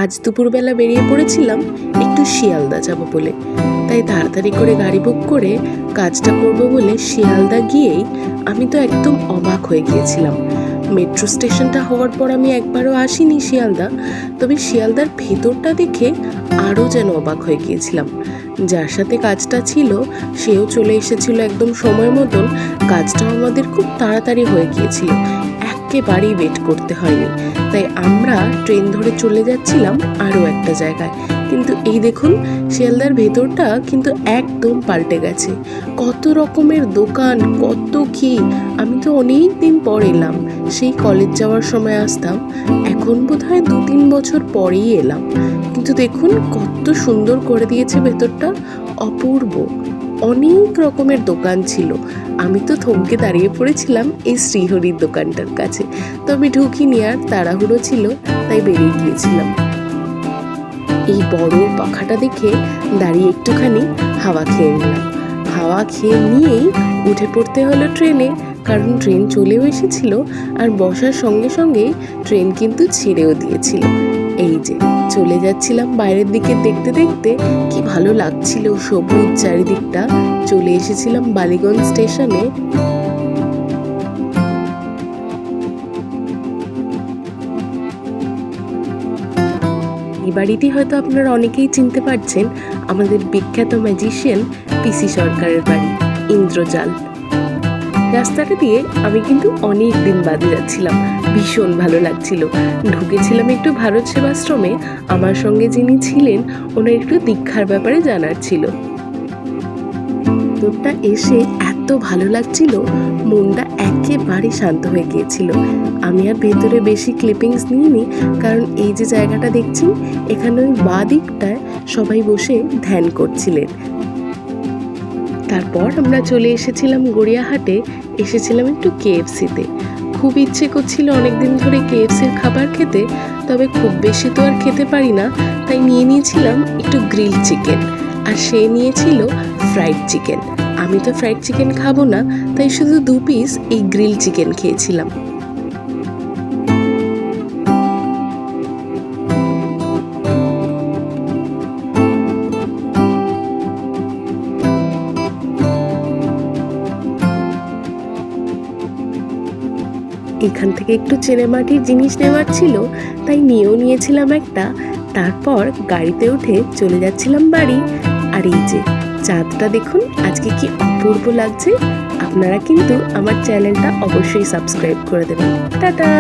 আজ দুপুরবেলা বেরিয়ে পড়েছিলাম একটু শিয়ালদা যাব বলে, তাই তাড়াতাড়ি করে গাড়ি বুক করে কাজটা করব বলে শিয়ালদা গিয়েই আমি তো একদম অবাক হয়ে গিয়েছিলাম। মেট্রো স্টেশনটা হওয়ার পর আমি একবারও আসিনি শিয়ালদা, তবে শিয়ালদার ভেতরটা দেখে আরও যেন অবাক হয়ে গিয়েছিলাম। যার সাথে কাজটা ছিল সেও চলে এসেছিল একদম সময় মতন। কাজটাও আমাদের খুব তাড়াতাড়ি হয়ে গিয়েছিল, একেবারেই ওয়েট করতে হয়নি। তাই আমরা ট্রেন ধরে চলে যাচ্ছিলাম আরও একটা জায়গায়। কিন্তু এই দেখুন, শিয়ালদার ভেতরটা কিন্তু একদম পাল্টে গেছে। কত রকমের দোকান, কত কি! আমি তো অনেক দিন পর এলাম, সেই কলেজ যাওয়ার সময় আসতাম, এখন বোধহয় 2-3 বছর পরেই এলাম। কিন্তু দেখুন কত সুন্দর করে দিয়েছে ভেতরটা, অপূর্ব। অনেক রকমের দোকান ছিল। আমি তো থমকে দাঁড়িয়ে পড়েছিলাম এই শ্রীহরির দোকানটার কাছে, তবে ঢুকিনি, আর তাড়াহুড়ো ছিল তাই বেরিয়ে গিয়েছিলাম। এই বড় পাখাটা দেখে দাঁড়িয়ে একটুখানি হাওয়া খেয়ে নিলাম। হাওয়া খেয়ে নিয়েই উঠে পড়তে হলো ট্রেনে, কারণ ট্রেন চলেও এসেছিল আর বসার সঙ্গে সঙ্গেই ট্রেন কিন্তু ছেড়েও দিয়েছিল। এই যে চলে যাচ্ছিলাম বাইরের দিকে, দেখতে দেখতে কি ভালো লাগছিল সবুজ চারিদিকটা। চলে এসেছিলাম বালিগঞ্জ স্টেশনে। এই বাড়িটি হয়তো আপনারা অনেকেই চিনতে পারছেন, আমাদের বিখ্যাত ম্যাজিশিয়ান পিসি সরকারের বাড়ি, ইন্দ্রজাল। রাস্তাটা দিয়ে আমি কিন্তু অনেক দিন বাদে যাচ্ছিলাম, ভীষণ ভালো লাগছিল। ঢুকেছিলাম একটু ভারত সেবাশ্রমে, আমার সঙ্গে যিনি ছিলেন ওনার একটু দীক্ষার ব্যাপারে জানার ছিল। ভেতরটা এসে এত ভালো লাগছিল, মনটা একেবারে শান্ত হয়ে গিয়েছিল। আমি আর ভেতরে বেশি ক্লিপিংস নিইনি, কারণ এই যে জায়গাটা দেখছি এখানে ওই বাঁ দিকটায় সবাই বসে ধ্যান করছিলেন। তারপর আমরা চলে এসেছিলাম গড়িয়াহাটে, এসেছিলাম একটু কেএফসিতে। খুব ইচ্ছে করছিল অনেকদিন ধরে কেএফসির খাবার খেতে, তবে খুব বেশি তো আর খেতে পারি না, তাই নিয়ে নিয়েছিলাম একটু গ্রিল চিকেন, আর সে নিয়েছিল ফ্রাইড চিকেন। আমি তো ফ্রাইড চিকেন খাবো না, তাই শুধু 2 পিস এই গ্রিল চিকেন খেয়েছিলাম। এখান থেকে একটু চেনেমাটির জিনিস নেওয়ার ছিল, তাই নিয়েও নিয়েছিলাম একটা। তারপর গাড়িতে উঠে চলে যাচ্ছিলাম বাড়ি। আর এই যে চাঁদটা দেখুন আজকে কি অপূর্ব লাগছে। আপনারা কিন্তু আমার চ্যানেলটা অবশ্যই সাবস্ক্রাইব করে দেবেন। টাটা।